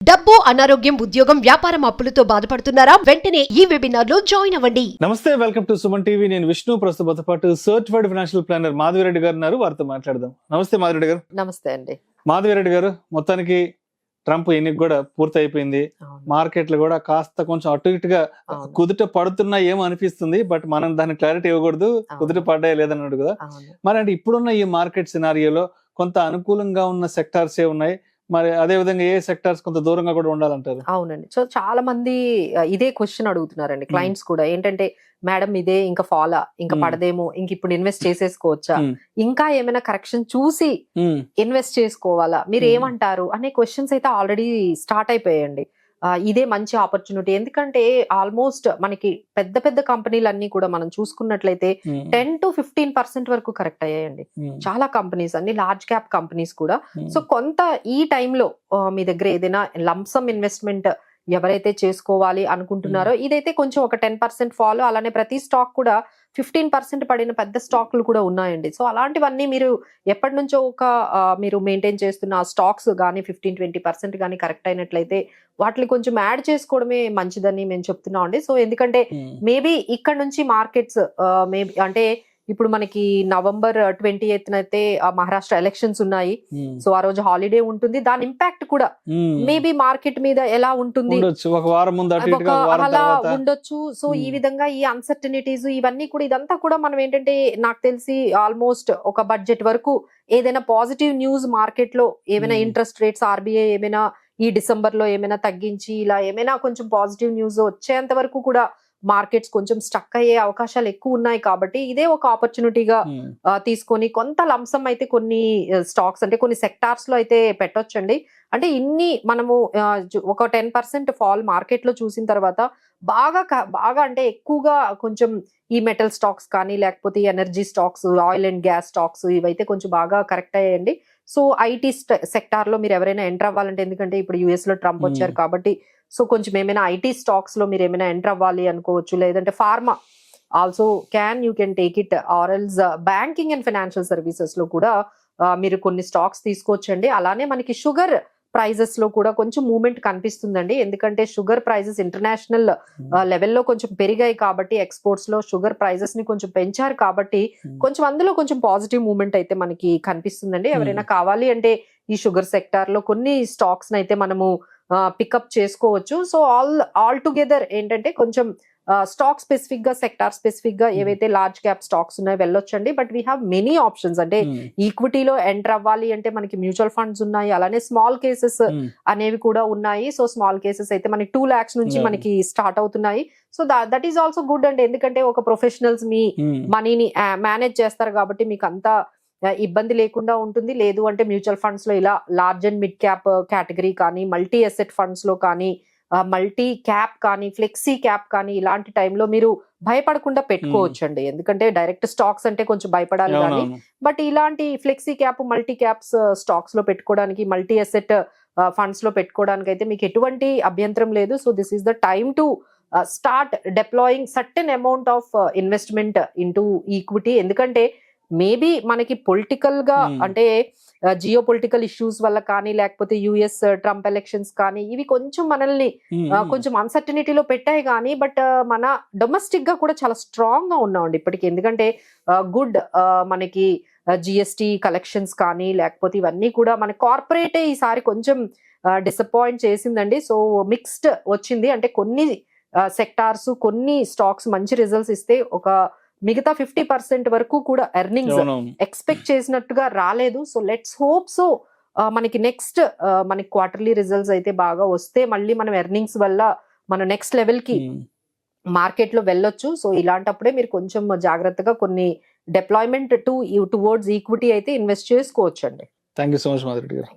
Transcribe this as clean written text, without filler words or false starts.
డబ్బు, అనారోగ్యం, ఉద్యోగం, వ్యాపారం అప్పులతో బాధపడుతున్నారా? వెంటనే ఈ వెబినార్ లో జాయిన్ అవ్వండి. నమస్తే, వెల్కమ్ టు సుమన్ టీవీ. నేను విష్ణు. ప్రస్తుతంతో పాటు certified financial planner Madhavi Reddy గారు ఉన్నారు. వారితో మాట్లాడదాం. నమస్తే మాధవి రెడ్డి గారు. నమస్తే అండి. మాధవి రెడ్డి గారు, మొత్తానికి ట్రంప్ ఎన్నిక కూడా పూర్తి అయిపోయింది. మార్కెట్లు కూడా కాస్త కొంచెం అటు ఇటుగా కుదుట పడుతున్నా ఏమో అనిపిస్తుంది. బట్ మనం దాని క్లారిటీ ఇవ్వకూడదు, కుదుట పడ్డాయి లేదన్నాడు కదా. మరి అంటే ఇప్పుడున్న ఈ మార్కెట్ సినారియోలో కొంత అనుకూలంగా ఉన్న సెక్టార్స్ ఏ ఉన్నాయి, మరి అదే విధంగా ఏ సెక్టార్స్ కొంత దూరంగా కూడా ఉండాలంటారు? అవునండి. సో చాలా మంది ఇదే క్వశ్చన్ అడుగుతున్నారండి క్లయింట్స్ కూడా. ఏంటంటే మేడం ఇదే ఇంకా ఫాలా, ఇంకా పడదేమో, ఇంక ఇప్పుడు ఇన్వెస్ట్ చేసేసుకోవచ్చా, ఇంకా ఏమైనా కరెక్షన్ చూసి ఇన్వెస్ట్ చేసుకోవాలా, మీరు ఏమంటారు అనే క్వశ్చన్స్ అయితే ఆల్రెడీ స్టార్ట్ అయిపోయాయండి. ఇదే మంచి ఆపర్చునిటీ. ఎందుకంటే ఆల్మోస్ట్ మనకి పెద్ద పెద్ద కంపెనీలన్నీ కూడా మనం చూసుకున్నట్లయితే 10 to 15% వరకు కరెక్ట్ అయ్యాయండి. చాలా కంపెనీస్, అన్ని లార్జ్ క్యాప్ కంపెనీస్ కూడా. సో కొంత ఈ టైంలో మీ దగ్గర ఏదైనా లంసమ్ ఇన్వెస్ట్మెంట్ ఎవరైతే చేసుకోవాలి అనుకుంటున్నారో, ఇదైతే కొంచెం ఒక 10% ఫాలో, అలానే ప్రతి స్టాక్ కూడా 15% పడిన పెద్ద స్టాక్లు కూడా ఉన్నాయండి. సో అలాంటివన్నీ మీరు ఎప్పటి నుంచో మీరు మెయింటైన్ చేస్తున్న స్టాక్స్ కానీ 15-20% కానీ కరెక్ట్ అయినట్లయితే వాటిని కొంచెం యాడ్ చేసుకోవడమే మంచిదని మేము చెప్తున్నాం అండి. సో ఎందుకంటే మేబీ ఇక్కడ నుంచి మార్కెట్స్ మేబీ అంటే ఇప్పుడు మనకి November 28th అయితే మహారాష్ట్ర ఎలక్షన్స్ ఉన్నాయి. సో ఆ రోజు హాలిడే ఉంటుంది. దాని ఇంపాక్ట్ కూడా మేబీ మార్కెట్ మీద ఎలా ఉంటుంది అలా ఉండొచ్చు. సో ఈ విధంగా ఈ అన్సర్టనిటీస్ ఇవన్నీ కూడా, ఇదంతా కూడా మనం ఏంటంటే నాకు తెలిసి ఆల్మోస్ట్ ఒక బడ్జెట్ వరకు ఏదైనా పాజిటివ్ న్యూస్ మార్కెట్ లో, ఏమైనా ఇంట్రెస్ట్ రేట్స్ ఆర్బీఐ ఏమైనా ఈ డిసెంబర్ లో ఏమైనా తగ్గించి ఇలా ఏమైనా కొంచెం పాజిటివ్ న్యూస్ వచ్చేంత వరకు కూడా మార్కెట్స్ కొంచెం స్టక్ అయ్యే అవకాశాలు ఎక్కువ ఉన్నాయి. కాబట్టి ఇదే ఒక ఆపర్చునిటీగా తీసుకొని కొంత లంసం అయితే కొన్ని స్టాక్స్ అంటే కొన్ని సెక్టార్స్ లో అయితే పెట్టొచ్చండి. అంటే ఇన్ని మనము ఒక 10% ఫాల్ మార్కెట్ లో చూసిన తర్వాత బాగా అంటే ఎక్కువగా కొంచెం ఈ మెటల్ స్టాక్స్ కానీ, లేకపోతే energy stocks, oil and gas stocks, ఇవైతే కొంచెం బాగా కరెక్ట్ అయ్యాయండి. సో ఐటీ సెక్టార్ లో మీరు ఎవరైనా ఎంటర్ అవ్వాలంటే, ఎందుకంటే ఇప్పుడు యుఎస్ లో ట్రంప్ వచ్చారు కాబట్టి, సో కొంచెం ఏమైనా ఐటీ స్టాక్స్ లో మీరు ఏమైనా ఎంటర్ అవ్వాలి అనుకోవచ్చు. లేదంటే pharma also you can take it, or else banking and financial services లో కూడా మీరు కొన్ని స్టాక్స్ తీసుకోవచ్చండి. అలానే మనకి షుగర్ ప్రైజెస్ లో కూడా కొంచెం మూవ్మెంట్ కనిపిస్తుందండి. ఎందుకంటే షుగర్ ప్రైజెస్ ఇంటర్నేషనల్ లెవెల్లో కొంచెం పెరిగాయి కాబట్టి, ఎక్స్పోర్ట్స్ లో షుగర్ ప్రైజెస్ ని కొంచెం పెంచారు కాబట్టి కొంచెం అందులో కొంచెం పాజిటివ్ మూవ్మెంట్ అయితే మనకి కనిపిస్తుందండి. ఎవరైనా కావాలి అంటే ఈ షుగర్ సెక్టార్ లో కొన్ని స్టాక్స్ అయితే మనము పికప్ చేసుకోవచ్చు. సో ఆల్ టుగెదర్ ఏంటంటే కొంచెం స్టాక్ స్పెసిఫిక్ గా, సెక్టార్ స్పెసిఫిక్ గా ఏవైతే లార్జ్ క్యాప్ స్టాక్స్ ఉన్నాయో వెళ్ళొచ్చండి. But we have many options. అంటే ఈక్విటీలో ఎంటర్ అవ్వాలి అంటే మనకి మ్యూచువల్ ఫండ్స్ ఉన్నాయి, అలానే స్మాల్ కేసెస్ అనేవి కూడా ఉన్నాయి. సో స్మాల్ కేసెస్ అయితే మనకి 2 lakhs నుంచి మనకి స్టార్ట్ అవుతున్నాయి. So that is also good అండి. ఎందుకంటే ఒక ప్రొఫెషనల్స్ మీ మనీని మేనేజ్ చేస్తారు కాబట్టి మీకు అంతా ఇబ్బంది లేకుండా ఉంటుంది. లేదు అంటే మ్యూచువల్ ఫండ్స్ లో ఇలా large and mid cap category కానీ, మల్టీ అసెట్ ఫండ్స్ లో కానీ, మల్టీ క్యాప్ కానీ, ఫ్లెక్సీ క్యాప్ కానీ, ఇలాంటి టైంలో మీరు భయపడకుండా పెట్టుకోవచ్చు అండి. ఎందుకంటే డైరెక్ట్ స్టాక్స్ అంటే కొంచెం భయపడాలి కానీ, బట్ ఇలాంటి flexi cap, multi caps stocks లో పెట్టుకోవడానికి, మల్టీ అసెట్ ఫండ్స్ లో పెట్టుకోవడానికి అయితే మీకు ఎటువంటి అభ్యంతరం లేదు. So this is the time to start deploying certain amount of investment into equity. ఎందుకంటే మేబీ మనకి పొలిటికల్ గా అంటే జియో పొలిటికల్ ఇష్యూస్ వల్ల కానీ, లేకపోతే యుఎస్ ట్రంప్ ఎలక్షన్స్ కానీ, ఇవి కొంచెం మనల్ని కొంచెం అన్సర్టనిటీలో పెట్టాయి కానీ, బట్ మన డొమెస్టిక్ గా కూడా చాలా స్ట్రాంగ్ గా ఉన్నామండి ఇప్పటికి. ఎందుకంటే గుడ్ మనకి జిఎస్టి కలెక్షన్స్ కానీ, లేకపోతే ఇవన్నీ కూడా మన కార్పొరేటే ఈసారి కొంచెం డిసప్పాయింట్ చేసిందండి. సో మిక్స్డ్ వచ్చింది. అంటే కొన్ని సెక్టార్స్, కొన్ని స్టాక్స్ మంచి రిజల్ట్స్ ఇస్తే, ఒక మిగతా 50% వరకు కూడా ఎర్నింగ్స్ ఎక్స్పెక్ట్ చేసినట్టుగా రాలేదు. సో లెట్స్ హోప్ సో మనకి నెక్స్ట్ మనకి క్వార్టర్లీ రిజల్ట్స్ అయితే బాగా వస్తే మళ్ళీ మనం ఎర్నింగ్స్ వల్ల మనం నెక్స్ట్ లెవెల్ కి మార్కెట్ లో వెళ్ళొచ్చు. సో ఇలాంటప్పుడే మీరు కొంచెం జాగ్రత్తగా కొన్ని డిప్లాయ్మెంట్ టువర్డ్స్ ఈక్విటీ అయితే ఇన్వెస్ట్ చేసుకోవచ్చు అండి. Thank you so much Madhavi Reddy గారు.